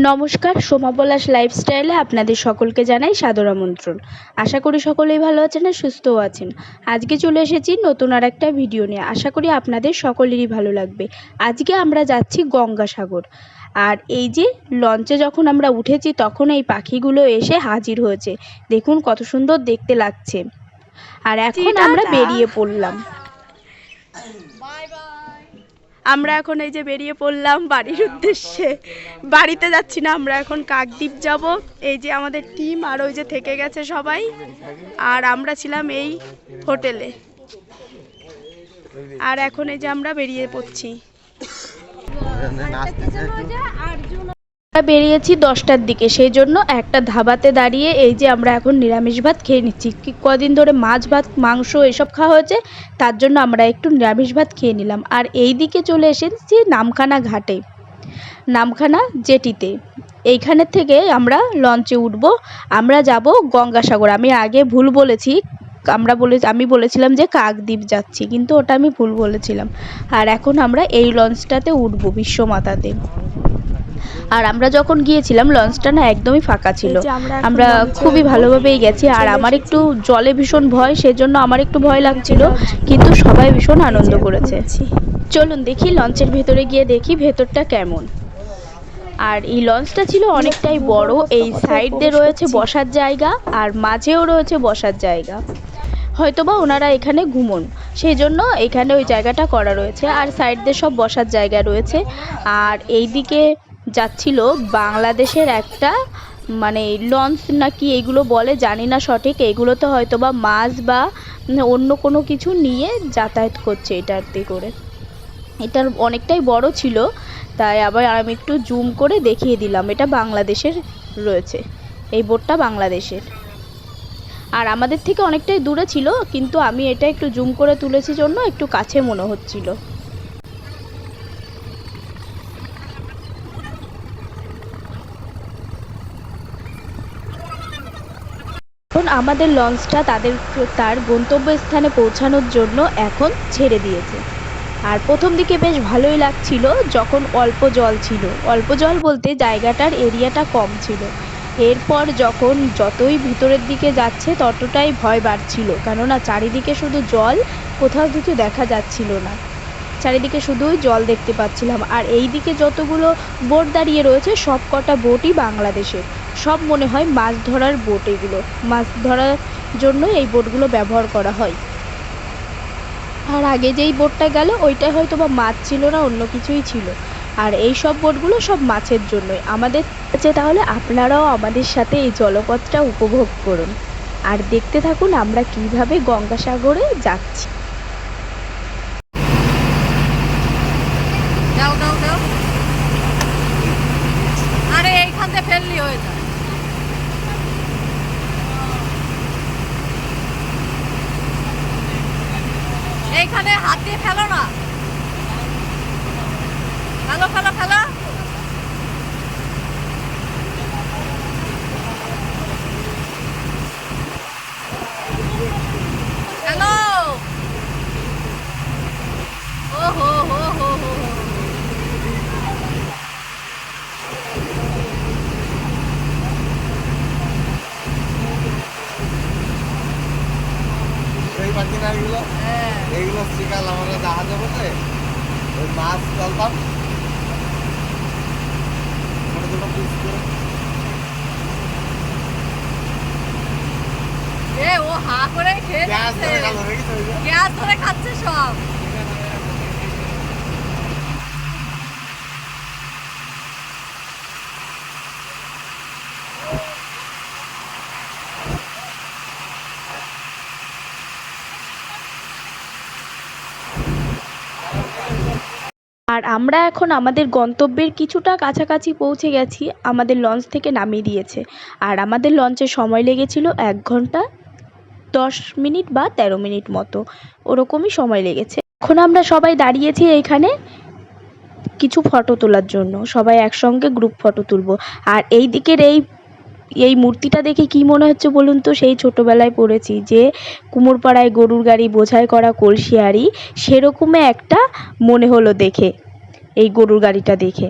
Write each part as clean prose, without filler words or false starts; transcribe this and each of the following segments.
নমস্কার, সোমা পলাশ লাইফস্টাইলে আপনাদের সকলকে জানাই সাদর আমন্ত্রণ। আশা করি সকলেই ভালো আছেন আর সুস্থও আছেন। আজকে চলে এসেছি নতুন আর একটা ভিডিও নিয়ে। আশা করি আপনাদের সকলেরই ভালো লাগবে। আজকে আমরা যাচ্ছি গঙ্গাসাগর। আর এই যে লঞ্চে যখন আমরা উঠেছি তখন এই পাখিগুলো এসে হাজির হয়েছে। দেখুন কত সুন্দর দেখতে লাগছে। আর এখন আমরা বেরিয়ে পড়লাম। আমরা এখন এই যে বেরিয়ে পড়লাম বাড়ির উদ্দেশ্যে। বাড়িতে যাচ্ছি না, আমরা এখন কাকদ্বীপ যাব। এই যে আমাদের টিম আর ওই যে থেকে গেছে সবাই, আর আমরা ছিলাম এই হোটেলে। আর এখন এই যে আমরা বেরিয়ে পড়ছি। বেরিয়েছি 10টার দিকে, সেই জন্য একটা ধাবাতে দাঁড়িয়ে এই যে আমরা এখন নিরামিষ ভাত খেয়ে নিচ্ছি। কদিন ধরে মাছ ভাত মাংস এসব খাওয়া হয়েছে, তার জন্য আমরা একটু নিরামিষ ভাত খেয়ে নিলাম। আর এই দিকে চলে এসেছি নামখানা ঘাটে, নামখানা জেটিতে। এইখানের থেকে আমরা লঞ্চে উঠবো, আমরা যাব গঙ্গাসাগর। আমি আগে ভুল বলেছি, আমি বলেছিলাম যে কাকদ্বীপ যাচ্ছি, কিন্তু ওটা আমি ভুল বলেছিলাম। আর এখন আমরা এই লঞ্চটাতে উঠবো বিশ্বমাতাতে। আর আমরা যখন গিয়েছিলাম লঞ্চটা না একদমই ফাঁকা ছিল, আমরা খুবই ভালোভাবেই গেছি। আর আমার একটু জলে ভীষণ ভয়, সেজন্য আমার একটু ভয় লাগছিল, কিন্তু সবাই ভীষণ আনন্দ করেছে। চলুন দেখি লঞ্চের ভেতরে গিয়ে দেখি ভেতরটা কেমন। আর এই লঞ্চটা ছিল অনেকটাই বড়, এই সাইড দিয়ে রয়েছে বসার জায়গা আর মাঝেও রয়েছে বসার জায়গা। হয়তোবা ওনারা এখানে ঘুমন, সেই জন্য এখানে ওই জায়গাটা করা রয়েছে। আর সাইড দিয়ে সব বসার জায়গা রয়েছে। আর এই দিকে যাচ্ছিল বাংলাদেশের একটা লঞ্চ নাকি এইগুলো বলে, জানি না সঠিক। এইগুলোতে হয়তোবা মাছ বা অন্য কোনো কিছু নিয়ে যাতায়াত করছে এটাতে করে। এটার অনেকটাই বড় ছিল, তাই আবার আমি একটু জুম করে দেখিয়ে দিলাম। এটা বাংলাদেশের রয়েছে, এই বোটটা বাংলাদেশের। আর আমাদের থেকে অনেকটাই দূরে ছিল, কিন্তু আমি এটা একটু জুম করে তুলেছি জন্য একটু কাছে মনে হচ্ছিল। এখন আমাদের লঞ্চটা তার গন্তব্যস্থানে পৌঁছানোর জন্য এখন ছেড়ে দিয়েছে। আর প্রথম দিকে বেশ ভালোই লাগছিল যখন অল্প জল ছিল। অল্প জল বলতে জায়গাটার এরিয়াটা কম ছিল। এরপর যতই ভিতরের দিকে যাচ্ছে ততটাই ভয় বাড়ছিল, কেননা চারিদিকে শুধু জল, কোথাও কিছু দেখা যাচ্ছিল না। চারিদিকে শুধুই জল দেখতে পাচ্ছিলাম। আর এই দিকে যতগুলো বোট দাঁড়িয়ে রয়েছে সব কটা বোটই বাংলাদেশের। সব মনে হয় মাছ ধরার বোট, এগুলো মাছ ধরার জন্য এই বোটগুলো ব্যবহার করা হয়। আর আগে যেই বোটটা গেল ওইটা হয়তো বা মাছ ছিল না, অন্য কিছুই ছিল। আর এই সব বোটগুলো সব মাছের জন্যই আমাদের আছে। তাহলে আপনারাও আমাদের সাথে এই জলপথটা উপভোগ করুন আর দেখতে থাকুন আমরা কিভাবে গঙ্গাসাগরে যাচ্ছি। আরে এইখান থেকে ফেললি হয়ে যায়। এইখানে হাত দিয়ে ফেলো না, ফেলো ফেলো ফেলো। হ্যালো, ও হো হো হো হো। এইগুলো শিকাল আমরা জাহাজে বসে ওই মাছ চলতাম ছোট ছোট পিস করে। ও হা করে খেয়ে যাচ্ছে, গ্যাস ধরে খাচ্ছে সব। আর আমরা এখন আমাদের গন্তব্যের কিছুটা কাছাকাছি পৌঁছে গেছি। আমাদের লঞ্চ থেকে নামিয়ে দিয়েছে। আর আমাদের লঞ্চের সময় লেগেছিল 1 ঘন্টা 10 মিনিট বা 13 মিনিট মতো, ওরকমই সময় লেগেছে। এখন আমরা সবাই দাঁড়িয়েছি এইখানে কিছু ফটো তোলার জন্য, সবাই একসঙ্গে গ্রুপ ফটো তুলবো। আর এই দিকের এই মূর্তিটা দেখে কি মনে হচ্ছে বলুন তো? সেই ছোটোবেলায় পড়েছি যে কুমোরপাড়ায় গরুর গাড়ি বোঝাই করা কলসি হাঁড়ি, সেরকমই একটা মনে হলো দেখে, এই গরুর গাড়িটা দেখে।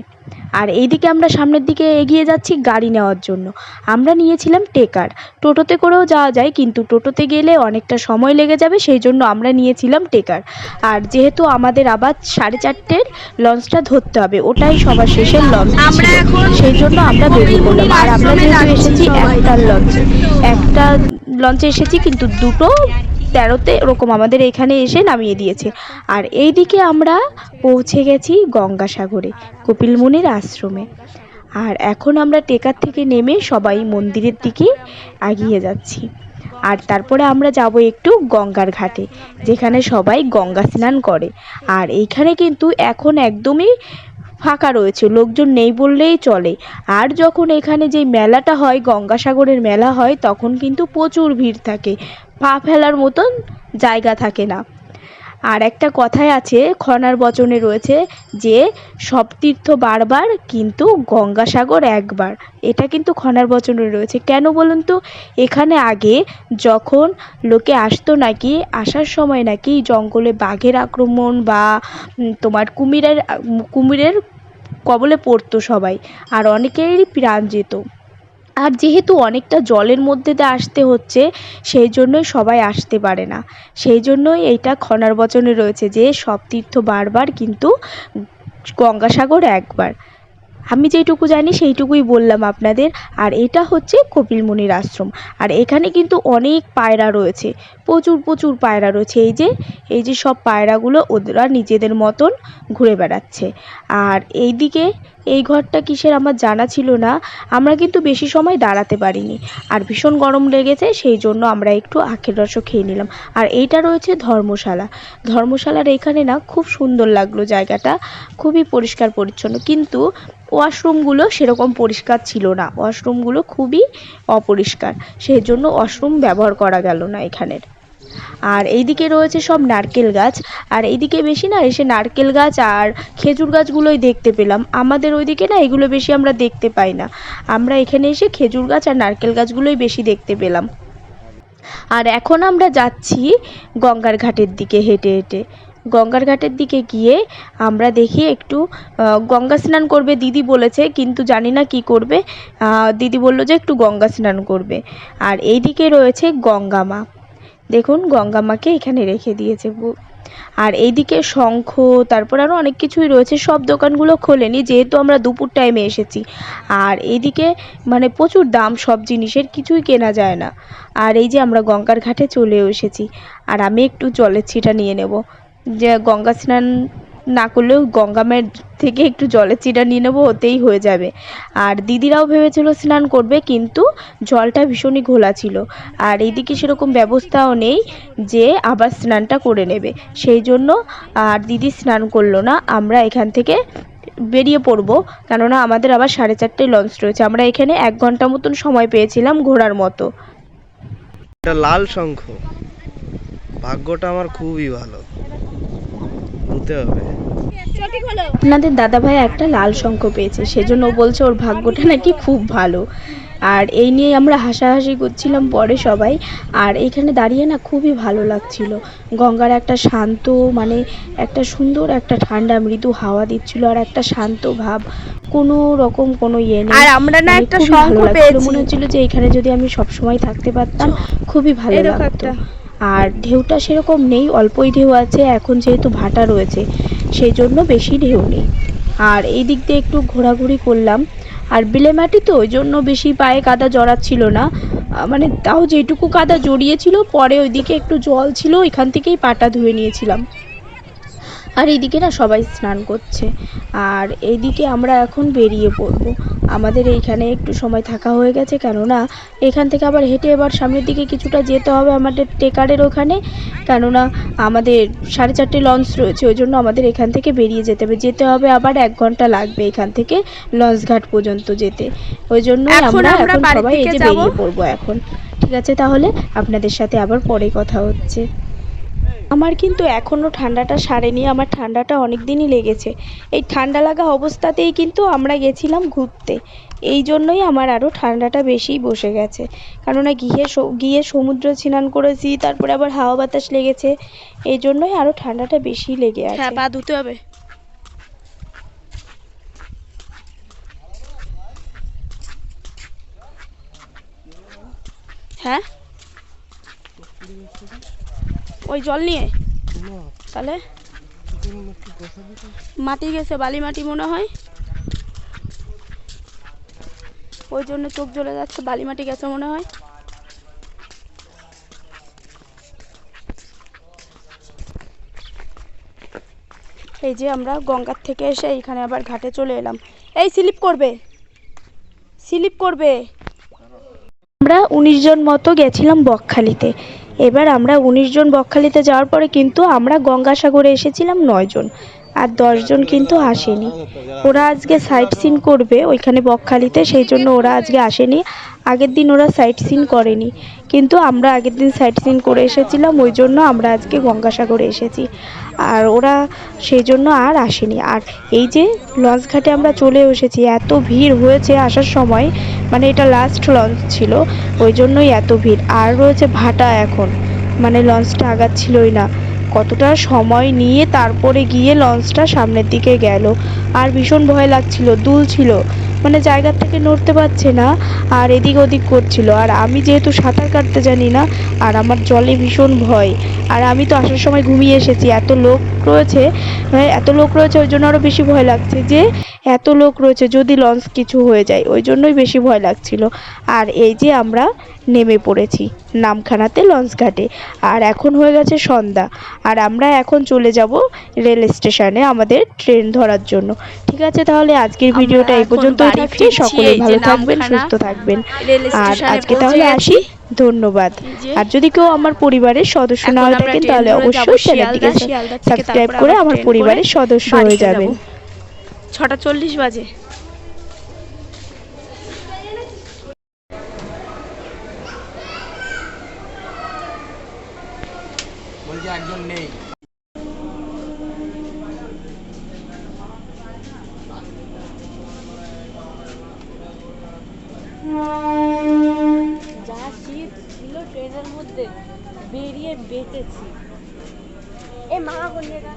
আর এইদিকে আমরা সামনের দিকে এগিয়ে যাচ্ছি গাড়ি নেওয়ার জন্য। আমরা নিয়েছিলাম টেকার, টোটোতে করেও যাওয়া যায় কিন্তু টোটোতে গেলে অনেকটা সময় লেগে যাবে, সেই জন্য আমরা নিয়েছিলাম টেকার। আর যেহেতু আমাদের আবার 4:30-র লঞ্চটা ধরতে হবে, ওটাই সবার শেষের লঞ্চ ছিল, সেই জন্য আমরা বেরিয়ে পড়লাম। আর আমরা যেহেতু এসেছি একটা লঞ্চে এসেছি কিন্তু দুটো 13তে ওরকম আমাদের এখানে এসে নামিয়ে দিয়েছে। আর এইদিকে আমরা পৌঁছে গেছি গঙ্গাসাগরে, কপিল মুনির আশ্রমে। আর এখন আমরা টেকার থেকে নেমে সবাই মন্দিরের দিকে এগিয়ে যাচ্ছি। আর তারপরে আমরা যাব একটু গঙ্গার ঘাটে, যেখানে সবাই গঙ্গা স্নান করে। আর এইখানে কিন্তু এখন একদমই ফাঁকা রয়েছে, লোকজন নেই বললেই চলে। আর যখন এখানে যে মেলাটা হয়, গঙ্গাসাগরের মেলা হয়, তখন কিন্তু প্রচুর ভিড় থাকে, পা ফেলার মতন জায়গা থাকে না। আর একটা কথায় আছে, খনার বচনে রয়েছে যে সব তীর্থ বারবার কিন্তু গঙ্গাসাগর একবার, এটা কিন্তু খনার বচনে রয়েছে। কেন বলুন তো, এখানে আগে যখন লোকে আসতো নাকি, আসার সময় নাকি জঙ্গলে বাঘের আক্রমণ বা তোমার কুমিরের কবলে পড়তো সবাই, আর অনেকেরই প্রাণ যেত। আর যেহেতু অনেকটা জলের মধ্যে দিয়ে আসতে হচ্ছে, সেই জন্যই সবাই আসতে পারে না, সেই জন্যই এইটা খনার বচনে রয়েছে যে সব তীর্থ বারবার কিন্তু গঙ্গাসাগর একবার। আমি যেইটুকু জানি সেইটুকুই বললাম আপনাদের। আর এটা হচ্ছে কপিল মুনির আশ্রম। আর এখানে কিন্তু অনেক পায়রা রয়েছে, প্রচুর প্রচুর পায়রা রয়েছে। এই যে সব পায়রাগুলো ওরা নিজেদের মতন ঘুরে বেড়াচ্ছে। আর এইদিকে এই ঘরটা কিসের আমার জানা ছিল না, আমরা কিন্তু বেশি সময় দাঁড়াতে পারিনি, আর ভীষণ গরম লেগেছে, সেই জন্য আমরা একটু আখের রসও খেয়ে নিলাম। আর এইটা রয়েছে ধর্মশালার এখানে না খুব সুন্দর লাগলো জায়গাটা, খুবই পরিষ্কার পরিচ্ছন্ন, কিন্তু ওয়াশরুমগুলো সেরকম পরিষ্কার ছিল না, ওয়াশরুমগুলো খুবই অপরিষ্কার, সেই জন্য ওয়াশরুম ব্যবহার করা গেল না এখানের। আর এইদিকে রয়েছে সব নারকেল গাছ, আর এইদিকে বেশি না এসে নারকেল গাছ আর খেজুর গাছগুলোই দেখতে পেলাম। আমাদের ওইদিকে না এগুলো বেশি আমরা দেখতে পাই না, আমরা এখানে এসে খেজুর গাছ আর নারকেল গাছগুলোই বেশি দেখতে পেলাম। আর এখন আমরা যাচ্ছি গঙ্গার ঘাটের দিকে হেঁটে হেঁটে। গঙ্গার ঘাটের দিকে গিয়ে আমরা দেখি একটু গঙ্গা স্নান করবে দিদি বলেছে, কিন্তু জানি না কি করবে। দিদি বললো যে একটু গঙ্গা স্নান করবে। আর এইদিকে রয়েছে গঙ্গা মা, দেখুন গঙ্গা মাকে এখানে রেখে দিয়েছে। আর এইদিকে শঙ্খ, তারপর আরও অনেক কিছুই রয়েছে, সব দোকানগুলো খোলেনি যেহেতু আমরা দুপুর টাইমে এসেছি। আর এইদিকে মানে প্রচুর দাম সব জিনিসের, কিছুই কেনা যায় না। আর এই যে আমরা গঙ্গার ঘাটে চলেও এসেছি। আর আমি একটু জলের ছিটা নিয়ে নেব, যে গঙ্গা স্নান না করলেও গঙ্গা মায়ের থেকে একটু জলের ছিটা নিয়ে নেবো, ওতেই হয়ে যাবে। আর দিদিরাও ভেবেছিল স্নান করবে, কিন্তু জলটা ভীষণই ঘোলা ছিল, আর এইদিকে সেরকম ব্যবস্থাও নেই যে আবার স্নানটা করে নেবে, সেই জন্য আর দিদি স্নান করলো না। আমরা এখান থেকে বেরিয়ে পড়বো, কেননা আমাদের আবার 4:30টায় লঞ্চ রয়েছে। আমরা এখানে 1 ঘন্টা মতন সময় পেয়েছিলাম ঘোরার মতো। এটা লাল শঙ্খ, ভাগ্যটা আমার খুবই ভালো, বলতে হবে। আপনাদের দাদাভাই একটা লাল শঙ্খ পেয়েছে, সেজন্য ও বলছে ওর ভাগ্যটা নাকি খুব ভালো। আর এই নিয়ে আমরা হাসাহাসি করছিলাম পরে সবাই। আর এখানে দাঁড়িয়ে না খুবই ভালো লাগছিল, গঙ্গার একটা শান্ত মানে একটা সুন্দর একটা ঠান্ডা মৃদু হাওয়া দিচ্ছিল, আর একটা শান্ত ভাব, কোনো রকম কোনো ইয়ে নেই। আর আমরা না একটা খুবই শঙ্খ ভালো লাগছিল, পেয়েছি। মনে হচ্ছিল যে এখানে যদি আমি সব সময় থাকতে পারতাম খুবই ভালো লাগতো। আর ঢেউটা সেরকম নেই, অল্পই ঢেউ আছে, এখন যেহেতু ভাটা রয়েছে সেই জন্য বেশি ঢেউ নেই। আর এই দিক দিয়ে একটু ঘোরাঘুরি করলাম, আর বিলে মাটি তো ওই জন্য বেশি পায়ে কাদা জড়াচ্ছিল না, মানে তাও যেটুকু কাদা জড়িয়েছিল, পরে ওইদিকে একটু জল ছিল, ওইখান থেকেই পাটা ধুয়ে নিয়েছিলাম। আর এইদিকে না সবাই স্নান করছে। আর এইদিকে আমরা এখন বেরিয়ে পড়ব, আমাদের এইখানে একটু সময় থাকা হয়ে গেছে, কেননা এখান থেকে আবার হেঁটে এবার সামনের দিকে কিছুটা যেতে হবে আমাদের টেকারের ওখানে, কেননা আমাদের 4:30 লঞ্চ রয়েছে, ওই জন্য আমাদের এখান থেকে বেরিয়ে যেতে হবে আবার 1 ঘন্টা লাগবে এখান থেকে লঞ্চ ঘাট পর্যন্ত যেতে, ওই জন্যই আমরা এখন সবাই এই যে বেরিয়ে পড়বো এখন। ঠিক আছে, তাহলে আপনাদের সাথে আবার পরে কথা হচ্ছে। আমার কিন্তু এখনও ঠান্ডাটা সারেনি, আমার ঠান্ডাটা অনেক দিনই লেগেছে। এই ঠান্ডা লাগা অবস্থাতেই কিন্তু আমরা গেছিলাম ঘুরতে, এই জন্যই আমার আরও ঠান্ডাটা বেশিই বসে গেছে, কেননা গিয়ে সমুদ্র স্নান করেছি, তারপরে আবার হাওয়া বাতাস লেগেছে, এই জন্যই আরও ঠান্ডাটা বেশি লেগে আছে। হ্যাঁ, পা ধুতে হবে। হ্যাঁ, ওই জল নিয়ে তাহলে মাটি গেছে, বালি মাটি মনে হয়, ওই জন্য চোখ জ্বলে যাচ্ছে, বালি মাটি গেছে মনে হয়। এই যে আমরা গঙ্গার থেকে এসে এইখানে আবার ঘাটে চলে এলাম। এই স্লিপ করবে, স্লিপ করবে। আমরা 19 জন মতো গেছিলাম বকখালিতে। এবার আমরা 19 জন বকখালিতে যাওয়ার পরে কিন্তু আমরা গঙ্গাসাগরে এসেছিলাম 9 জন, আর 10 জন কিন্তু আসেনি। ওরা আজকে সাইট সিন করবে ওইখানে বকখালিতে, সেই জন্য ওরা আজকে আসেনি। আগের দিন ওরা সাইট সিন করেনি, কিন্তু আমরা আগের দিন সাইট সিন করে এসেছিলাম, ওই জন্য আমরা আজকে গঙ্গাসাগরে এসেছি, আর ওরা সেই জন্য আর আসেনি। আর এই যে লঞ্চ ঘাটে আমরা চলে এসেছি, এত ভিড় হয়েছে আসার সময়, মানে এটা লাস্ট লঞ্চ ছিল, ওই জন্যই এত ভিড়। আর রয়েছে ভাটা এখন, মানে লঞ্চটা আগাচ্ছিলই না, কতটা সময় নিয়ে তারপরে গিয়ে লঞ্চটা সামনের দিকে গেল। আর ভীষণ ভয় লাগছিল, দুলছিল, মানে জায়গার থেকে নড়তে পারছে না, আর এদিক ওদিক করছিল। আর আমি যেহেতু সাঁতার কাটতে জানি না, আর আমার জলে ভীষণ ভয়, আর আমি তো আসার সময় ঘুমিয়ে এসেছি। এত লোক রয়েছে, ওই জন্য আরও বেশি ভয় লাগছে, যে এত লোক রয়েছে যদি লঞ্চ কিছু হয়ে যায়, ওই জন্যই বেশি ভয় লাগছিল। আর এই যে আমরা নেমে পড়েছি নামখানাতে লঞ্চ ঘাটে, আর এখন হয়ে গেছে সন্ধ্যা, আর আমরা এখন চলে যাব রেল স্টেশনে আমাদের ট্রেন ধরার জন্য। ঠিক আছে, তাহলে আজকের ভিডিওটা এই পর্যন্তই থাকছে। সকলে ভালো থাকবেন, সুস্থ থাকবেন, আর আজকে তাহলে আসি। ধন্যবাদ। আর যদি কেউ আমার পরিবারের সদস্য না হয়ে থাকেন, তাহলে অবশ্যই চ্যানেলটিকে সাবস্ক্রাইব করে আমার পরিবারের সদস্য হয়ে যাবেন। 6:40 বাজে। বলছি একজন নেই। যা শীত ছিল ট্রেনের মধ্যে বেরিয়ে বেঁচেছি। এ মামা কোন জায়গা?